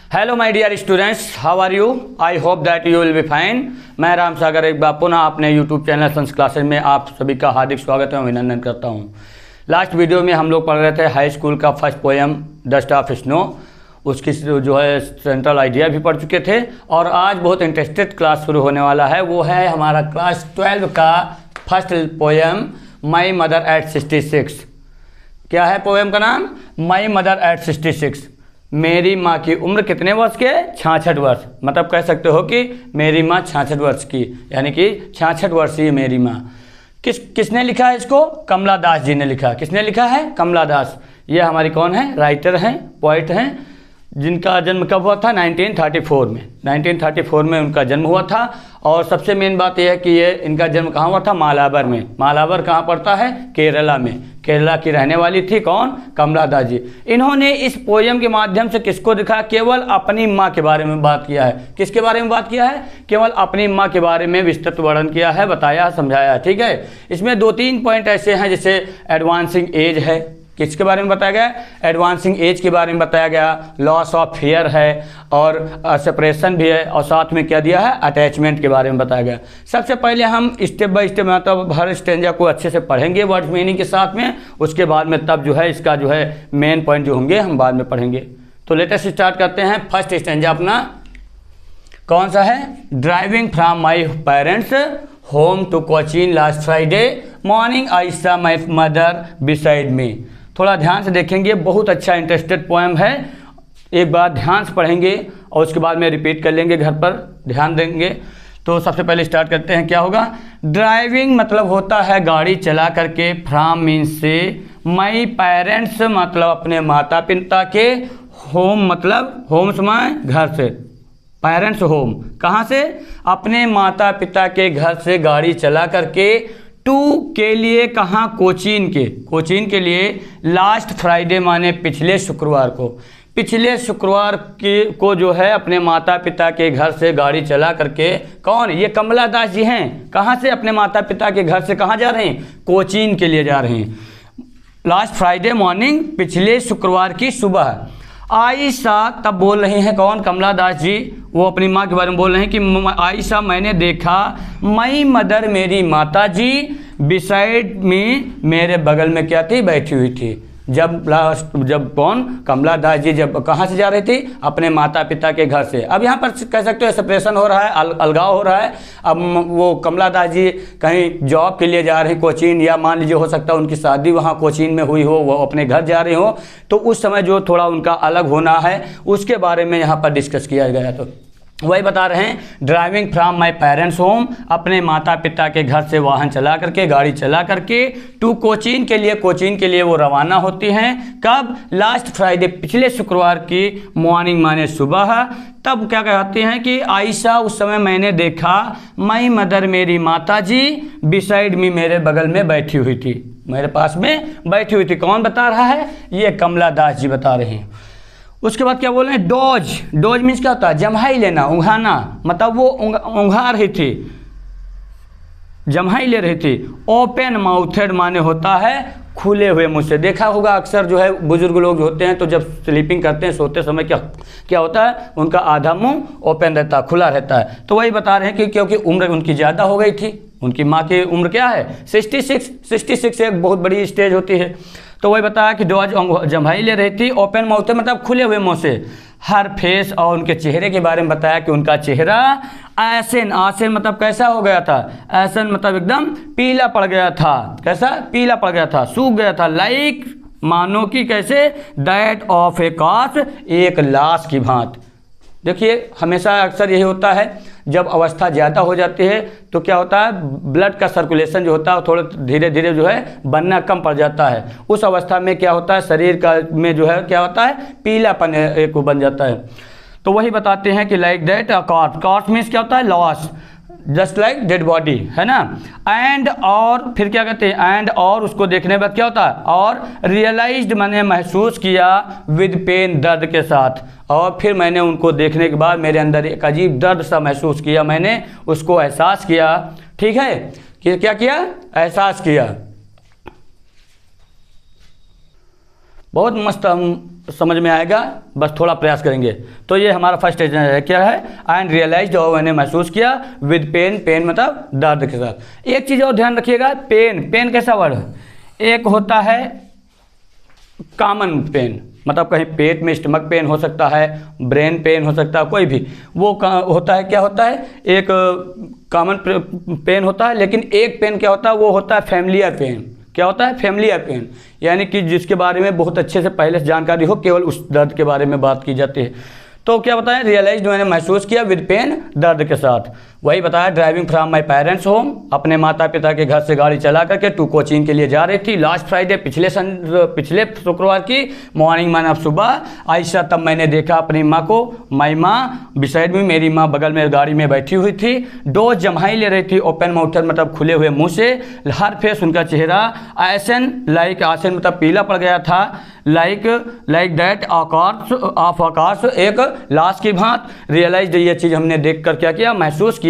Hello my dear students, how are you? I hope that you will be fine. मैं राम सागर एक बार पुनः अपने YouTube channel sons classes में आप सभी का हार्दिक स्वागत है, अभिनंदन करता हूँ। लास्ट वीडियो में हम लोग पढ़ रहे थे हाई स्कूल का first poem dust of snow, उसकी जो है सेंट्रल आइडिया भी पढ़ चुके थे। और आज बहुत इंटरेस्टेड क्लास शुरू होने वाला है, वो है हमारा क्लास 12 का first poem my mother eight 66। क्या है पोएम का नाम? My mother eight 66। मेरी माँ की उम्र कितने वर्ष के? 66 वर्ष। मतलब कह सकते हो कि मेरी माँ 66 वर्ष की, यानी कि 66 वर्षीय मेरी माँ। किसने लिखा है इसको? कमला दास जी ने लिखा। किसने लिखा है? कमला दास। ये हमारी कौन है? राइटर हैं, पोइट हैं, जिनका जन्म कब हुआ था? 1934 में। 1934 में उनका जन्म हुआ था। और सबसे मेन बात यह है कि ये इनका जन्म कहाँ हुआ था? मालाबर में। मालाबर कहाँ पड़ता है? केरला में। केरला की रहने वाली थी कौन? कमला दास जी। इन्होंने इस पोएम के माध्यम से किसको दिखा? केवल अपनी माँ के बारे में बात किया है। किसके बारे में बात किया है? केवल अपनी माँ के बारे में विस्तृत वर्णन किया है, बताया, समझाया। ठीक है, इसमें 2-3 पॉइंट ऐसे हैं, जैसे एडवांसिंग एज है। किसके बारे में बताया गया? एडवांसिंग एज के बारे में बताया गया। लॉस ऑफ फियर है और सेपरेशन भी है, और साथ में क्या दिया है? अटैचमेंट के बारे में बताया गया। सबसे पहले हम स्टेप बाय स्टेप मतलब हर स्टेंजा को अच्छे से पढ़ेंगे वर्ड मीनिंग के साथ में। उसके बाद में तब जो है इसका जो है मेन पॉइंट जो होंगे हम बाद में पढ़ेंगे। तो लेटेस्ट स्टार्ट करते हैं। फर्स्ट स्टेंजा अपना कौन सा है? Driving from my parents home to Cochin last Friday morning I saw my mother beside me. थोड़ा ध्यान से देखेंगे, बहुत अच्छा इंटरेस्टेड पोएम है। एक बार ध्यान से पढ़ेंगे और उसके बाद में रिपीट कर लेंगे, घर पर ध्यान देंगे। तो सबसे पहले स्टार्ट करते हैं। क्या होगा? ड्राइविंग मतलब होता है गाड़ी चला करके, फ्रॉम मीन्स से, माई पेरेंट्स मतलब अपने माता पिता के, होम मतलब होम समय घर से, पेरेंट्स होम कहाँ से? अपने माता पिता के घर से गाड़ी चला करके, टू के लिए कहाँ? कोचीन के। कोचीन के लिए लास्ट फ्राइडे माने पिछले शुक्रवार को। पिछले शुक्रवार को जो है अपने माता पिता के घर से गाड़ी चला करके, कौन? ये कमला दास जी हैं। कहाँ से? अपने माता पिता के घर से कहाँ जा रहे हैं? कोचीन के लिए जा रहे हैं। लास्ट फ्राइडे मॉर्निंग, पिछले शुक्रवार की सुबह। आयशा तब बोल रहे हैं कौन? कमला दास जी। वो अपनी माँ के बारे में बोल रहे हैं कि आयशा मैंने देखा, माई मदर मेरी माता जी, बिसाइड में मेरे बगल में क्या थी? बैठी हुई थी। जब कौन? कमला दास जी जब कहाँ से जा रही थी? अपने माता पिता के घर से। अब यहाँ पर कह सकते हो सेपरेशन हो रहा है, अलगाव हो रहा है। अब वो कमला दास जी कहीं जॉब के लिए जा रहे हैं कोचीन, या मान लीजिए हो सकता है उनकी शादी वहाँ कोचीन में हुई हो, वो अपने घर जा रहे हो, तो उस समय जो थोड़ा उनका अलग होना है उसके बारे में यहाँ पर डिस्कस किया गया। तो वही बता रहे हैं, driving from my parents home, अपने माता पिता के घर से वाहन चला करके, गाड़ी चला करके, टू कोचीन के लिए, कोचीन के लिए वो रवाना होती हैं। कब? लास्ट फ्राइडे, पिछले शुक्रवार की मॉर्निंग माने सुबह। तब क्या कहते हैं कि आयशा उस समय मैंने देखा, माई मदर मेरी माता जी, बिसाइड मी मेरे बगल में बैठी हुई थी, मेरे पास में बैठी हुई थी। कौन बता रहा है? ये कमला दास जी बता रहे हैं। उसके बाद क्या बोल रहे हैं? डोज। डोज मीन्स क्या होता है? जम्हाई लेना, उंघाना। मतलब वो उंघा रही थी, जम्हाई ले रही थी। ओपन माउथेड माने होता है खुले हुए मुंह से। देखा होगा अक्सर जो है बुजुर्ग लोग जो होते हैं, तो जब स्लीपिंग करते हैं, सोते समय क्या होता है? उनका आधा मुंह ओपन रहता है, खुला रहता है। तो वही बता रहे हैं कि क्योंकि उम्र उनकी ज़्यादा हो गई थी। उनकी माँ की उम्र क्या है? 66 एक बहुत बड़ी स्टेज होती है। तो वही बताया कि डोज जम्हाई ले रही थी, ओपन माउथ मतलब खुले हुए मुंह से। हर फेस, और उनके चेहरे के बारे में बताया कि उनका चेहरा ऐसन, आसन मतलब कैसा हो गया था? ऐसन मतलब एकदम पीला पड़ गया था। कैसा? पीला पड़ गया था, सूख गया था। लाइक मानो कि कैसे? दैट ऑफ ए कॉर्प्स, एक लाश की भांति। देखिए हमेशा अक्सर यही होता है, जब अवस्था ज़्यादा हो जाती है तो क्या होता है? ब्लड का सर्कुलेशन जो होता है थोड़ा धीरे धीरे जो है बनना कम पड़ जाता है। उस अवस्था में क्या होता है? शरीर का में जो है क्या होता है? पीलापन एक बन जाता है। तो वही बताते हैं कि like that corps. Corps means क्या होता है? Loss, just like dead body, है ना। एंड और फिर क्या कहते हैं? एंड और उसको देखने के बाद क्या होता है? और रियलाइज्ड मैंने महसूस किया, विद पेन दर्द के साथ। और फिर मैंने उनको देखने के बाद मेरे अंदर एक अजीब दर्द सा महसूस किया, मैंने उसको एहसास किया। ठीक है, कि क्या किया? एहसास किया। बहुत मस्त हम समझ में आएगा, बस थोड़ा प्रयास करेंगे। तो ये हमारा फर्स्ट स्टेज है, क्या है, एंड रियलाइज, और मैंने महसूस किया, विद पेन, पेन मतलब दर्द के साथ। एक चीज़ और ध्यान रखिएगा, पेन, पेन कैसा वर्ड है, एक होता है कॉमन पेन, मतलब कहीं पेट में स्टमक पेन हो सकता है, ब्रेन पेन हो सकता है, कोई भी वो होता है, क्या होता है, एक कॉमन पेन होता है। लेकिन एक पेन क्या होता है, वो होता है फैमिलियर पेन। क्या होता है, फैमिलियर पेन, यानी कि जिसके बारे में बहुत अच्छे से पहले से जानकारी हो, केवल उस दर्द के बारे में बात की जाती है। तो क्या बताया, रियलाइज, मैंने महसूस किया, विद पेन, दर्द के साथ। वही बताया, driving from my parents home, अपने माता पिता के घर से गाड़ी चला करके टू कोचिंग के लिए जा रही थी। लास्ट फ्राइडे, पिछले शुक्रवार की मॉर्निंग, मैंने अब सुबह आयशा, तब मैंने देखा अपनी माँ को, माई माँ बिसाइड में, मेरी माँ बगल में गाड़ी में बैठी हुई थी, डोज जम्हाई ले रही थी, ओपन माउथर मतलब खुले हुए मुंह से, हर फेस उनका चेहरा आसन लाइक, आसन मतलब पीला पड़ गया था, लाइक दैट आकाश, एक लाश की भांत। रियलाइज, ये चीज़ हमने देख कर क्या किया, महसूस किया।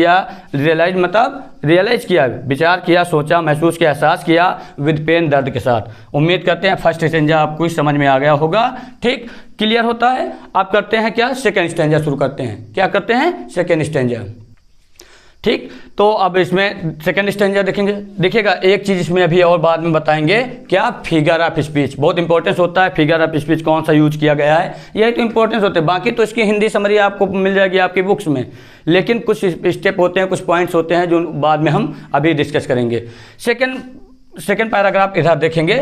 रियलाइज मतलब रियलाइज किया, विचार किया, सोचा, महसूस किया, एहसास किया, विद पेन, दर्द के साथ। उम्मीद करते हैं फर्स्ट स्टेंजा आपको समझ में आ गया होगा, ठीक, क्लियर होता है। आप करते हैं क्या, सेकेंड स्टेंजा शुरू करते हैं। क्या करते हैं, सेकेंड स्टेंजा, ठीक। तो अब इसमें सेकेंड स्टेंजा देखेंगे। देखिएगा, एक चीज़ इसमें अभी और बाद में बताएंगे, क्या, फिगर ऑफ स्पीच। बहुत इंपॉर्टेंस होता है, फिगर ऑफ स्पीच कौन सा यूज किया गया है, यही तो इंपॉर्टेंस होते हैं। बाकी तो इसकी हिंदी समरी आपको मिल जाएगी आपकी बुक्स में, लेकिन कुछ स्टेप होते हैं, कुछ पॉइंट्स होते हैं जो बाद में हम अभी डिस्कस करेंगे। सेकेंड पैराग्राफ इधर देखेंगे,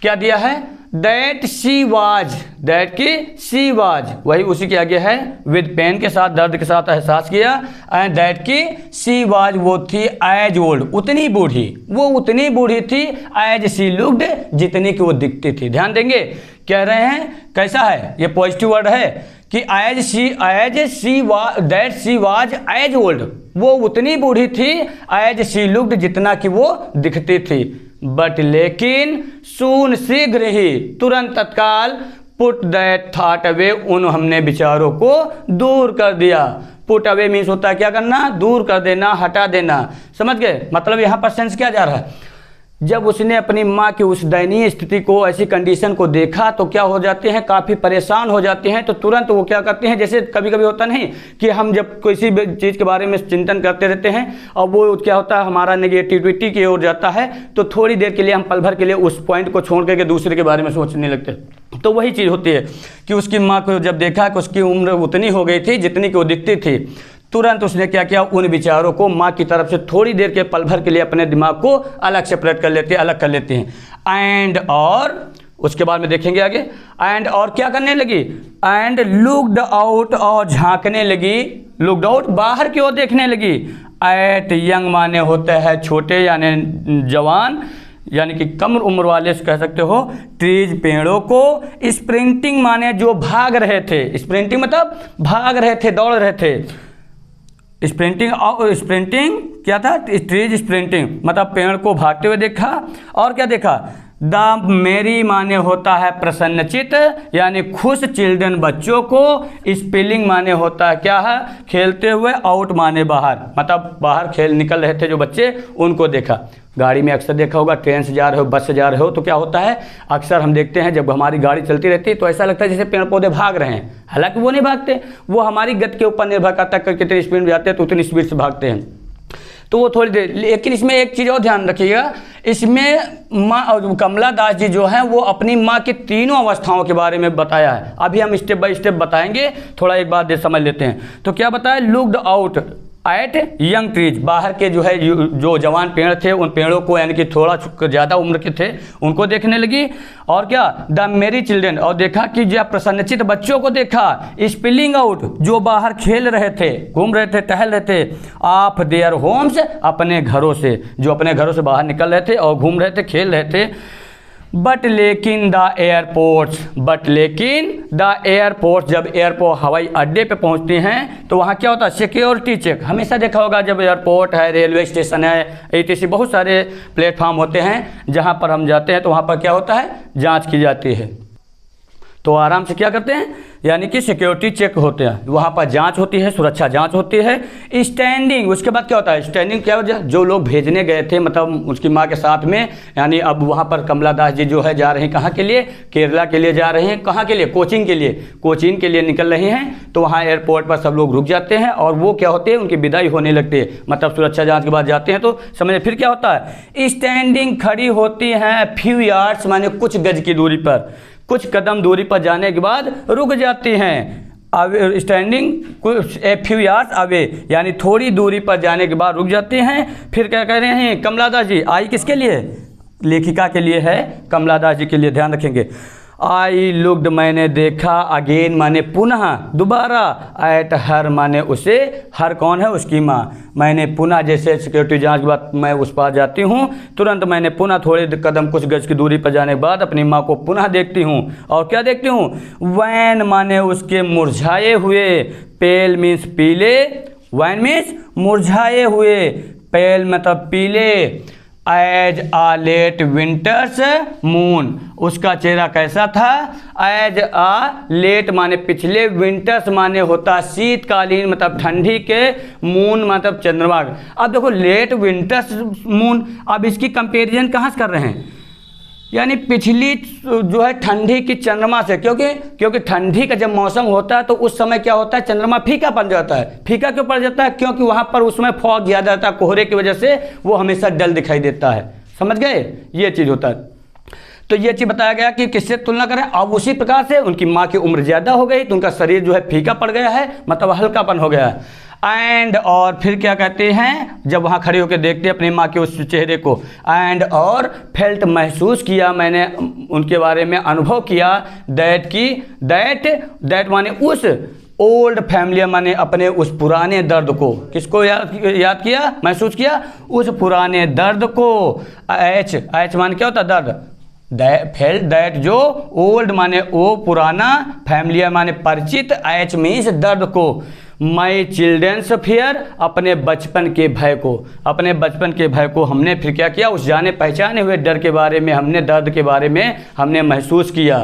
क्या दिया है, दैट शी वाज, दैट की शी वाज, वही उसी के आगे है, विद पेन के साथ, दर्द के साथ एहसास किया, एंड दैट की शी वाज, वो थी, एज ओल्ड, उतनी बूढ़ी, वो उतनी बूढ़ी थी, एज शी लुक्ड, जितनी की वो दिखती थी। ध्यान देंगे, कह रहे हैं कैसा है, ये पॉजिटिव वर्ड है कि that she was as old, वो उतनी बूढ़ी थी, एज शी लुक्ड, जितना कि वो दिखती थी। बट लेकिन सून, शीघ्र ही, तुरंत, तत्काल, पुट दैट थॉट अवे, उन हमने विचारों को दूर कर दिया। पुट अवे मीन्स होता है क्या करना, दूर कर देना, हटा देना, समझ गए। मतलब यहाँ पर सेंस क्या जा रहा है, जब उसने अपनी माँ की उस दयनीय स्थिति को, ऐसी कंडीशन को देखा तो क्या हो जाते हैं, काफ़ी परेशान हो जाते हैं। तो तुरंत वो क्या करते हैं, जैसे कभी कभी होता नहीं कि हम जब किसी भी चीज़ के बारे में चिंतन करते रहते हैं और वो क्या होता है, हमारा नेगेटिविटी की ओर जाता है, तो थोड़ी देर के लिए हम पल भर के लिए उस पॉइंट को छोड़ करके दूसरे के बारे में सोचने लगते हैं। तो वही चीज़ होती है कि उसकी माँ को जब देखा कि उसकी उम्र उतनी हो गई थी जितनी कि वो दिखती थी, तुरंत उसने क्या किया, उन विचारों को माँ की तरफ से थोड़ी देर के पल भर के लिए अपने दिमाग को अलग सेपरेट कर लेते हैं, अलग कर लेते हैं। एंड और उसके बाद में देखेंगे आगे, एंड और क्या करने लगी, एंड लुक्ड आउट, और झांकने लगी, लुक्ड आउट, बाहर की ओर देखने लगी, एट यंग माने होता है छोटे यानी जवान, यानी कि कम उम्र वाले कह सकते हो, ट्रीज, पेड़ों को, स्प्रिंटिंग माने जो भाग रहे थे, स्प्रिंटिंग मतलब भाग रहे थे, दौड़ रहे थे, स्प्रिंटिंग, और स्प्रिंटिंग क्या था, ट्रीज स्प्रिंटिंग मतलब पेड़ को भागते हुए देखा। और क्या देखा, द मेरी माने होता है प्रसन्नचित यानी खुश, चिल्ड्रन बच्चों को, स्पेलिंग माने होता है क्या है, खेलते हुए, आउट माने बाहर, मतलब बाहर खेल निकल रहे थे जो बच्चे, उनको देखा। गाड़ी में अक्सर देखा होगा, ट्रेन से जा रहे हो, बस से जा रहे हो, तो क्या होता है, अक्सर हम देखते हैं जब हमारी गाड़ी चलती रहती है तो ऐसा लगता है जैसे पेड़ पौधे भाग रहे हैं, हालांकि वो नहीं भागते, वो हमारी गति के ऊपर निर्भर करता है, कितनी स्पीड में जाते हैं तो उतनी स्पीड से भागते हैं। तो वो थोड़ी देर, लेकिन इसमें एक चीज़ और ध्यान रखिएगा, इसमें माँ कमला दास जी जो हैं वो अपनी माँ की तीनों अवस्थाओं के बारे में बताया है। अभी हम स्टेप बाय स्टेप बताएंगे, थोड़ा एक बात समझ लेते हैं। तो क्या बताया, looked out at young trees, बाहर के जो है जो जवान पेड़ थे उन पेड़ों को, यानी कि थोड़ा ज़्यादा उम्र के थे उनको देखने लगी। और क्या, द मेरी चिल्ड्रन, और देखा कि जब प्रसन्नचित बच्चों को देखा, स्पिलिंग आउट जो बाहर खेल रहे थे, घूम रहे थे, टहल रहे थे, ऑफ देयर होम्स अपने घरों से, जो अपने घरों से बाहर निकल रहे थे और घूम रहे थे, खेल रहे थे। बट लेकिन द एयरपोर्ट्स, बट लेकिन द एयरपोर्ट, जब एयरपोर्ट हवाई अड्डे पे पहुंचते हैं तो वहाँ क्या होता है, सिक्योरिटी चेक। हमेशा देखा होगा जब एयरपोर्ट है, रेलवे स्टेशन है, etc बहुत सारे प्लेटफॉर्म होते हैं जहाँ पर हम जाते हैं तो वहाँ पर क्या होता है, जांच की जाती है। तो आराम से क्या करते हैं, यानी कि सिक्योरिटी चेक होते हैं, वहाँ पर जांच होती है, सुरक्षा जांच होती है। स्टैंडिंग, उसके बाद क्या होता है, स्टैंडिंग क्या वजह, जो लोग भेजने गए थे मतलब उसकी माँ के साथ में, यानी अब वहाँ पर कमला दास जी जो है जा रहे हैं कहाँ के लिए, केरला के लिए जा रहे हैं। कहाँ के लिए, कोचिंग के लिए, कोचिंग के लिए निकल रहे हैं। तो वहाँ एयरपोर्ट पर सब लोग रुक जाते हैं और वो क्या होते हैं, उनकी विदाई होने लगती है, मतलब सुरक्षा जाँच के बाद जाते हैं। तो समझे फिर क्या होता है, स्टैंडिंग खड़ी होती हैं फ्यू यार्ड्स, माने कुछ गज की दूरी पर, कुछ कदम दूरी पर जाने के बाद रुक जाती हैं। अवे, स्टैंडिंग कुछ ए फ्यू यार्ड्स अवे, यानी थोड़ी दूरी पर जाने के बाद रुक जाते हैं। फिर क्या कह रहे हैं, कमला दास जी, आई किसके लिए, लेखिका के लिए है, कमला दास जी के लिए, ध्यान रखेंगे। आई लुक्ड, मैंने देखा, अगेन माने पुनः, दोबारा, एट हर माने उसे, हर कौन है, उसकी माँ। मैंने पुनः, जैसे सिक्योरिटी जांच के बाद मैं उस पास जाती हूँ, तुरंत मैंने पुनः थोड़े कदम कुछ गज की दूरी पर जाने के बाद अपनी माँ को पुनः देखती हूँ। और क्या देखती हूँ, वैन माने उसके मुरझाए हुए, पेल मीन्स पीले, वैन मीन्स मुरझाए हुए, पेल मतलब पीले, एज आ लेट विंटर्स मून, उसका चेहरा कैसा था, एज आ लेट माने पिछले, विंटर्स माने होता शीतकालीन मतलब ठंडी के, मून मतलब चंद्रमा। अब देखो लेट विंटर्स मून, अब इसकी कंपैरिजन कहाँ से कर रहे हैं, यानी पिछली जो है ठंडी की चंद्रमा से, क्योंकि ठंडी का जब मौसम होता है तो उस समय क्या होता है, चंद्रमा फीका पड़ जाता है। फीका क्यों पड़ जाता है, क्योंकि वहाँ पर उसमें फॉग ज़्यादा आता है, कोहरे की वजह से वो हमेशा डल दिखाई देता है। समझ गए, ये चीज़ होता है। तो ये चीज़ बताया गया कि किससे तुलना करें। अब उसी प्रकार से उनकी माँ की उम्र ज़्यादा हो गई तो उनका शरीर जो है फीका पड़ गया है, मतलब हल्कापन हो गया है। एंड और फिर क्या कहते हैं, जब वहाँ खड़े होकर देखते हैं अपनी माँ के उस चेहरे को, एंड और फेल्ट महसूस किया, मैंने उनके बारे में अनुभव किया, दैट माने उस, ओल्ड फैमिली माने अपने उस पुराने दर्द को, किसको याद किया, महसूस किया, उस पुराने दर्द को। एच माने क्या होता है, दर्द, फेल्ट दैट जो ओल्ड माने वो पुराना, फैमिलियर माने परिचित, एच मीन्स दर्द को, माई चिल्ड्रंस फियर अपने बचपन के भय को, अपने बचपन के भय को हमने फिर क्या किया, उस जाने पहचाने हुए डर के बारे में हमने, दर्द के बारे में हमने महसूस किया।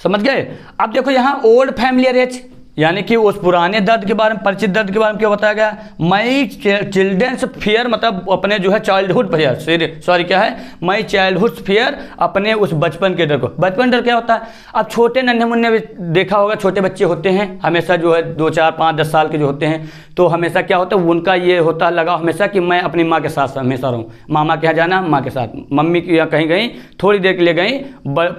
समझ गए। अब देखो यहाँ ओल्ड फैमिलियर एज, यानी कि उस पुराने दर्द के बारे में, परिचित दर्द के बारे में क्या बताया गया, माई चिल्ड्रंस फियर मतलब अपने जो है चाइल्डहुड फियर, सॉरी क्या है, माई चाइल्डहुड फियर अपने उस बचपन के डर को। बचपन डर क्या होता है, अब छोटे नन्हे मुन्ने भी देखा होगा, छोटे बच्चे होते हैं हमेशा जो है 2, 4, 5, 10 साल के जो होते हैं, तो हमेशा क्या होता है, उनका ये होता है लगाव हमेशा कि मैं अपनी माँ के साथ हमेशा रहूँ, मामा के यहाँ जाना माँ के साथ, मम्मी के यहाँ कहीं गई थोड़ी देर के लिए गई,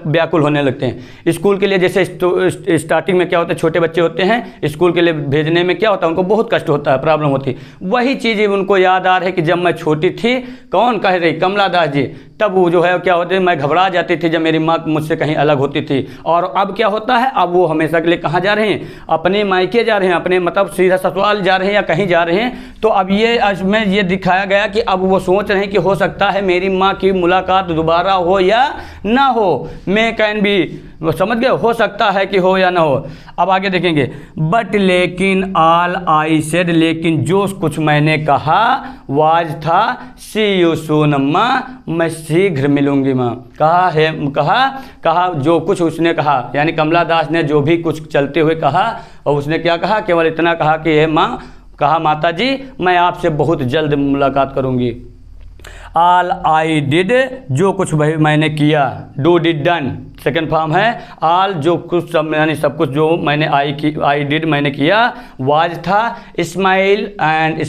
व्याकुल होने लगते हैं। स्कूल के लिए जैसे स्टार्टिंग में क्या होता है, छोटे बच्चे होते हैं स्कूल के लिए भेजने में क्या होता है, उनको बहुत कष्ट होता है, प्रॉब्लम होती है। वही चीज़ उनको याद आ रही है कि जब मैं छोटी थी, कौन कह रही, कमला दास जी, तब वो जो है क्या होते है, मैं घबरा जाती थी जब मेरी माँ मुझसे कहीं अलग होती थी। और अब क्या होता है, अब वो हमेशा के लिए कहाँ जा रहे हैं, अपने मायके जा रहे हैं, अपने मतलब सीधा ससुराल जा रहे हैं या कहीं जा रहे हैं। तो अब ये इसमें ये दिखाया गया कि अब वो सोच रहे हैं कि हो सकता है मेरी माँ की मुलाकात दोबारा हो या ना हो, मे कैन बी, समझ गए, हो सकता है कि हो या ना हो। अब आगे देखेंगे, बट लेकिन ऑल आई सेड, लेकिन जो कुछ मैंने कहा, वाज था, सी यू सून अम्मा, मैं शीघ्र मिलूंगी माँ। कहा जो कुछ उसने कहा, यानी कमला दास ने जो भी कुछ चलते हुए कहा, और उसने क्या कहा, केवल इतना कहा कि हे माँ, कहा माता जी मैं आपसे बहुत जल्द मुलाकात करूंगी। ऑल आई डिड, जो कुछ वही मैंने किया, do did done second form है, ऑल जो कुछ सब यानी सब कुछ जो मैंने आई डिड मैंने किया, वाज था, स्माइल एंड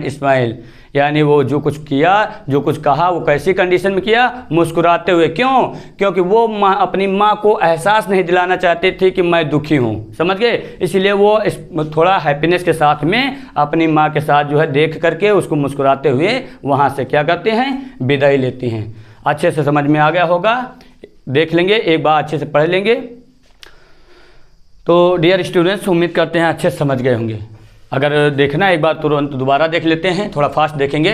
स्माइल, यानी वो जो कुछ किया, जो कुछ कहा, वो कैसी कंडीशन में किया, मुस्कुराते हुए। क्यों, क्योंकि वो माँ अपनी माँ को एहसास नहीं दिलाना चाहती थी कि मैं दुखी हूँ, समझ गए, इसलिए वो थोड़ा हैप्पीनेस के साथ में अपनी माँ के साथ जो है देख करके उसको मुस्कुराते हुए वहाँ से क्या करते हैं, विदाई लेती हैं। अच्छे से समझ में आ गया होगा, देख लेंगे एक बार, अच्छे से पढ़ लेंगे। तो डियर स्टूडेंट्स, उम्मीद करते हैं अच्छे से समझ गए होंगे। अगर देखना एक बार तुरंत दोबारा देख लेते हैं, थोड़ा फास्ट देखेंगे।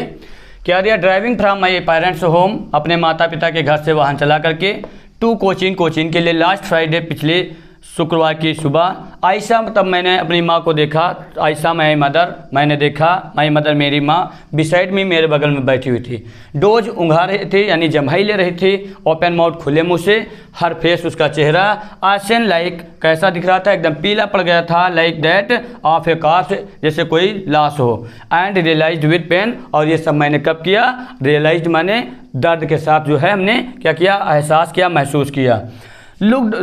क्या दिया, driving from my parents home, अपने माता पिता के घर से वाहन चला करके, टू कोचिंग के लिए, लास्ट फ्राइडे पिछले शुक्रवार की सुबह आयशा, तब मैंने अपनी माँ को देखा। आयशा माई मदर, मैंने देखा माई मदर मेरी माँ बिसाइड मी, मेरे बगल में बैठी हुई थी। डोज उंघा रही थी यानी जम्हाई ले रही थी, ओपन माउथ खुले मुँह से। हर फेस उसका चेहरा आसन लाइक कैसा दिख रहा था, एकदम पीला पड़ गया था, like that of A corps, जैसे कोई लाश हो। एंड रियलाइज्ड विद पेन, और ये सब मैंने कब किया, रियलाइज्ड माने दर्द के साथ जो है हमने क्या किया, एहसास किया, महसूस किया। लुक्ड,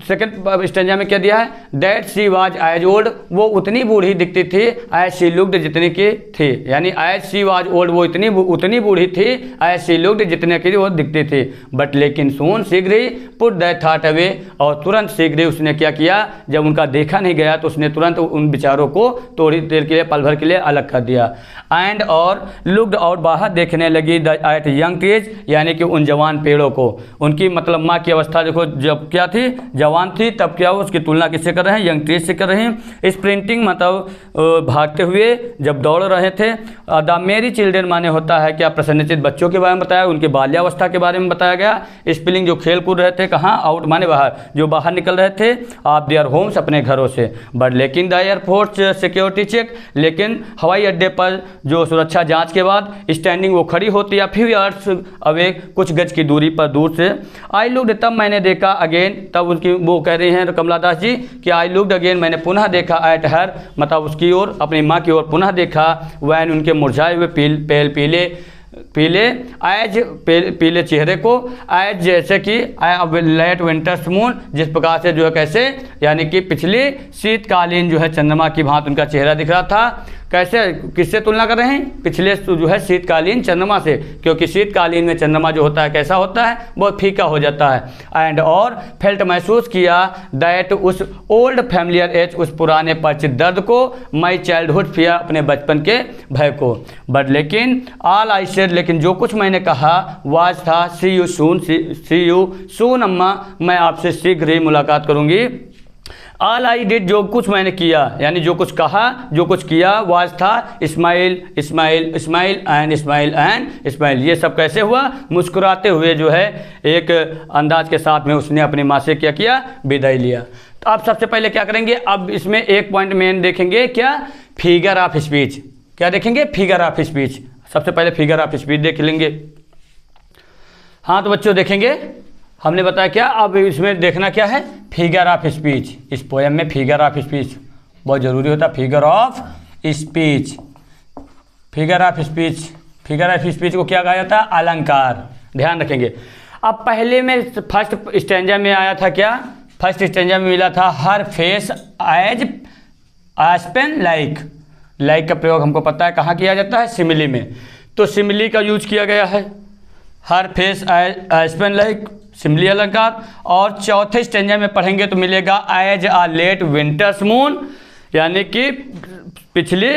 सेकंड स्टेंजा में क्या दिया है, that she was as old, वो उतनी बूढ़ी दिखती थी, एज शी लुक्ड, जितनी की थी, यानी एज शी वाज ओल्ड, वो उतनी बूढ़ी थी, एज शी लुक्ड, जितने की वो दिखती थी। बट लेकिन सून, शीघ्र ही, पुट दैट थॉट अवे, और तुरंत शीघ्र ही उसने क्या किया, जब उनका देखा नहीं गया तो उसने तुरंत उन बेचारों को थोड़ी देर के लिए, पल भर के लिए अलग कर दिया। एंड और लुक्ड, और बाहर देखने लगी एट यंग ट्रीज, यानी कि उन जवान पेड़ों को। उनकी मतलब माँ की अवस्था देखो, जब क्या थी, जवान थी, तब क्या हो, उसकी तुलना किससे कर रहे हैं, यंग ट्रीज से कर रहे हैं। स्प्रिंटिंग मतलब भागते हुए, जब दौड़ रहे थे। द मेरी चिल्ड्रेन माने होता है क्या, प्रसन्नचित बच्चों के बारे में बताया, उनके बाल्यावस्था के बारे में बताया गया। स्पिलिंग जो खेल कूद रहे थे, कहाँ, आउट माने बाहर, जो बाहर निकल रहे थे, ऑफ देयर होम्स, अपने घरों से। बट लेकिन द एयरफोर्स सिक्योरिटी चेक, लेकिन हवाई अड्डे पर जो सुरक्षा जांच के बाद स्टैंडिंग वो खड़ी होती है, फ्यू यार्ड्स अवे, कुछ गज की दूरी पर, दूर से। आई लुक्ड, तब मैंने देखा, अगेन, तब उनकी वो कह रही हैं कमला दास जी कि आई लुक्ड अगेन, मैंने पुनः देखा, एट हर, मतलब उसकी ओर, अपनी माँ की ओर पुनः देखा। वैन, उनके मुरझाए हुए पीले चेहरे को, एज जैसे कि लेट विंटर्स मून, जिस प्रकार से जो है कैसे, यानी कि पिछली शीतकालीन जो है चंद्रमा की भांति उनका चेहरा दिख रहा था। कैसे, किससे तुलना कर रहे हैं, पिछले जो है शीतकालीन चंद्रमा से, क्योंकि शीतकालीन में चंद्रमा जो होता है कैसा होता है, बहुत फीका हो जाता है। एंड और फेल्ट, महसूस किया, दैट उस ओल्ड फैमिलियर एज, उस पुराने परिचित दर्द को, माई चाइल्डहुड फियर, अपने बचपन के भय को। बट लेकिन ऑल आई सेड, लेकिन जो कुछ मैंने कहा, वाज था, सी यू सून अम्मा, मैं आपसे शीघ्र ही मुलाकात करूंगी। ऑल आई डिड, जो कुछ मैंने किया, यानी जो कुछ कहा, जो कुछ किया, वाज था, smile smile smile and smile and smile. ये सब कैसे हुआ, मुस्कुराते हुए जो है एक अंदाज के साथ में उसने अपनी माँ से क्या किया, विदाई लिया। तो अब सबसे पहले क्या करेंगे, अब इसमें एक पॉइंट मेन देखेंगे, क्या, फिगर ऑफ स्पीच। क्या देखेंगे, फिगर ऑफ स्पीच। सबसे पहले फिगर ऑफ स्पीच देख लेंगे। हाँ तो बच्चों देखेंगे, हमने बताया क्या, अब इसमें देखना क्या है, फिगर ऑफ स्पीच। इस पोएम में फिगर ऑफ स्पीच बहुत ज़रूरी होता है। Figure of speech, figure of speech, figure of speech को क्या कहा जाता है, अलंकार। ध्यान रखेंगे। अब पहले में फर्स्ट स्टैंजा में आया था क्या, फर्स्ट स्टैंजा में मिला था, हर फेस एज आस्पेन लाइक। लाइक का प्रयोग हमको पता है कहाँ किया जाता है, सिमिली में। तो सिमिली का यूज किया गया है, हर फेस आस्पेन लाइक, सिमिली अलंकार। और चौथे स्टेंजा में पढ़ेंगे तो मिलेगा एज आ लेट विंटर्स मून, यानी कि पिछले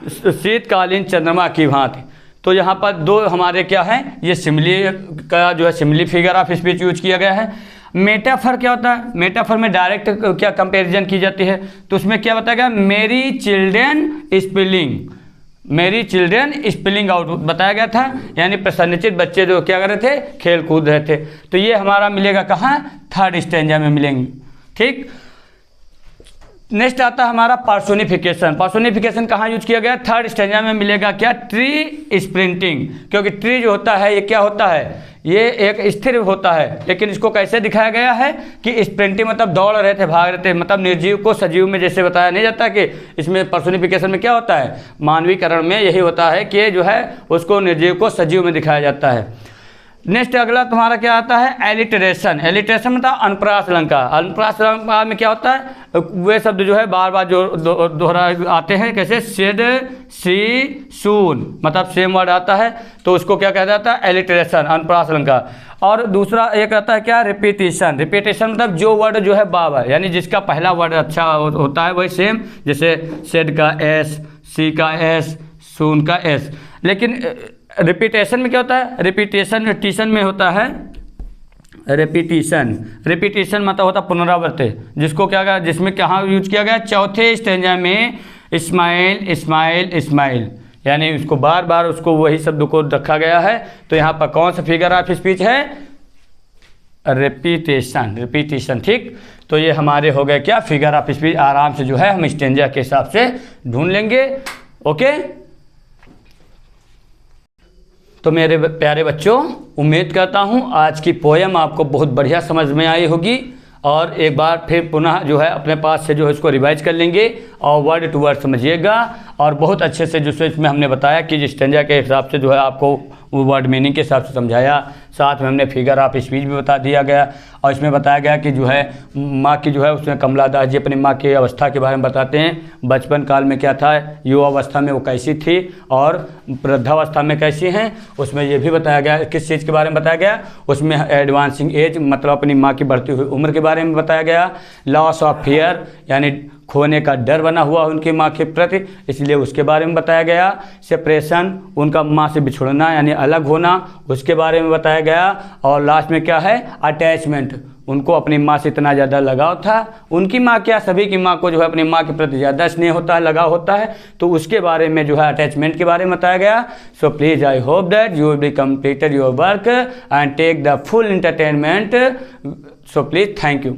शीतकालीन चंद्रमा की भांति। तो यहाँ पर दो हमारे क्या है, ये सिमिली का जो है simile figure of speech use किया गया है। मेटाफर क्या होता है, मेटाफर में डायरेक्ट क्या कंपैरिजन की जाती है, तो उसमें क्या बताया गया, मेरी चिल्ड्रेन स्पेलिंग, मेरी चिल्ड्रेन स्पेलिंग आउट बताया गया था, यानी प्रसन्नचित बच्चे जो क्या कर रहे थे, खेल कूद रहे थे। तो ये हमारा मिलेगा कहाँ, थर्ड स्टेंजा में मिलेंगे। ठीक, नेक्स्ट आता है हमारा पर्सोनिफिकेशन। पर्सोनिफिकेशन कहाँ यूज किया गया, थर्ड स्टेंजा में मिलेगा क्या, ट्री स्प्रिंटिंग। क्योंकि ट्री जो होता है ये क्या होता है, ये एक स्थिर होता है, लेकिन इसको कैसे दिखाया गया है कि स्प्रिंटिंग मतलब दौड़ रहे थे, भाग रहे थे, मतलब निर्जीव को सजीव में जैसे बताया नहीं जाता कि इसमें पर्सोनिफिकेशन में क्या होता है, मानवीकरण में यही होता है कि जो है उसको निर्जीव को सजीव में दिखाया जाता है। नेक्स्ट अगला तुम्हारा क्या आता है, एलिटरेशन। एलिटरेशन मतलब अनुप्रास अलंकार। अनुप्रास अलंकार में क्या होता है, वे शब्द जो है बार बार जो दोहरा आते हैं, कैसे, सेड, सी, सून, मतलब सेम वर्ड आता है, तो उसको क्या कहा जाता है, एलिटरेशन, अनुप्रास अलंकार। और दूसरा एक आता है क्या, रिपीटिशन। रिपीटिशन मतलब जो वर्ड जो है बार, यानी जिसका पहला वर्ड अच्छा होता है वही सेम, जैसे सेड का एस, सी का एस, सून का एस। लेकिन रिपीटेशन में क्या होता है, रिपीटेशन में होता है रिपीटिशन। रिपीटिशन मतलब होता है पुनरावृत्ति, जिसको क्या कहा, जिसमें कहाँ यूज किया गया, चौथे स्टेंजा में स्माइल स्माइल स्माइल, यानी उसको बार बार उसको वही शब्द को रखा गया है। तो यहाँ पर कौन सा फिगर ऑफ स्पीच है, रिपीटेशन। ठीक, तो ये हमारे हो गए क्या, फिगर ऑफ स्पीच। आराम से जो है हम स्टेंजा के हिसाब से ढूंढ लेंगे। ओके, तो मेरे प्यारे बच्चों, उम्मीद करता हूँ आज की पोयम आपको बहुत बढ़िया समझ में आई होगी, और एक बार फिर पुनः जो है अपने पास से जो है इसको रिवाइज कर लेंगे और वर्ड टू वर्ड समझिएगा। और बहुत अच्छे से जो इसमें हमने बताया कि जिस स्टेंजा के हिसाब से जो है आपको वो वर्ड मीनिंग के हिसाब से समझाया, साथ में हमने फिगर ऑफ स्पीच भी बता दिया गया। और इसमें बताया गया कि जो है माँ की जो है उसमें कमला दास जी अपनी माँ की अवस्था के बारे में बताते हैं, बचपन काल में क्या था, युवा अवस्था में वो कैसी थी और वृद्धावस्था में कैसी हैं। उसमें ये भी बताया गया, किस चीज़ के बारे में बताया गया, उसमें एडवांसिंग एज मतलब अपनी माँ की बढ़ती हुई उम्र के बारे में बताया गया। लॉस ऑफ फियर यानी खोने का डर बना हुआ उनकी माँ के प्रति, इसलिए उसके बारे में बताया गया। सेपरेशन उनका माँ से बिछुड़ना यानी अलग होना, उसके बारे में बताया गया। और लास्ट में क्या है, अटैचमेंट, उनको अपनी माँ से इतना ज़्यादा लगाव था। उनकी माँ क्या, सभी की माँ को जो है अपनी माँ के प्रति ज़्यादा स्नेह होता है, लगाव होता है, तो उसके बारे में जो है अटैचमेंट के बारे में बताया गया। So please I hope that you will be completed your work and take the full entertainment. So please thank you.